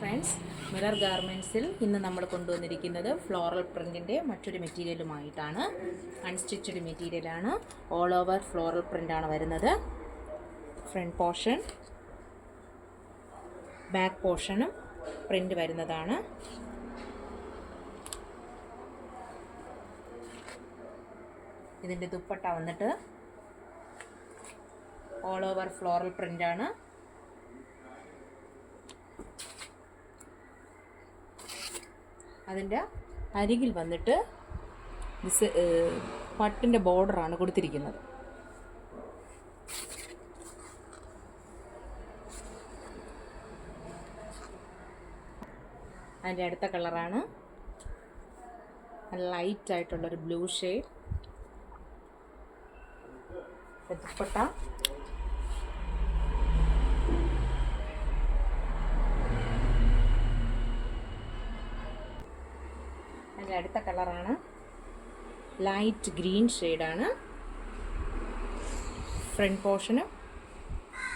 Friends, mirror ഗാർമെൻറ്റ്സിൽ ഇന്ന് നമ്മൾ കൊണ്ടുവന്നിരിക്കുന്നത് ഫ്ലോറൽ പ്രിൻറ്റിൻ്റെ മറ്റൊരു മെറ്റീരിയലുമായിട്ടാണ്. അൺസ്റ്റിച്ചഡ് മെറ്റീരിയലാണ്. ഓൾ ഓവർ ഫ്ലോറൽ പ്രിൻ്റാണ് വരുന്നത്. ഫ്രണ്ട് പോർഷൻ, ബാക്ക് പോർഷനും പ്രിൻ്റ് വരുന്നതാണ്. ഇതിൻ്റെ ദുപ്പട്ട വന്നിട്ട് ഓൾ ഓവർ ഫ്ലോറൽ പ്രിൻ്റാണ്. അതിൻ്റെ അരികിൽ വന്നിട്ട് പട്ടിൻ്റെ ബോർഡറാണ് കൊടുത്തിരിക്കുന്നത്. അതിൻ്റെ അടുത്ത കളറാണ് ലൈറ്റായിട്ടുള്ളൊരു ബ്ലൂ ഷെയ്ഡ്. ദുപ്പട്ട അതിൻ്റെ അടുത്ത കളറാണ് ലൈറ്റ് ഗ്രീൻ ഷെയ്ഡാണ്. ഫ്രണ്ട് പോർഷനും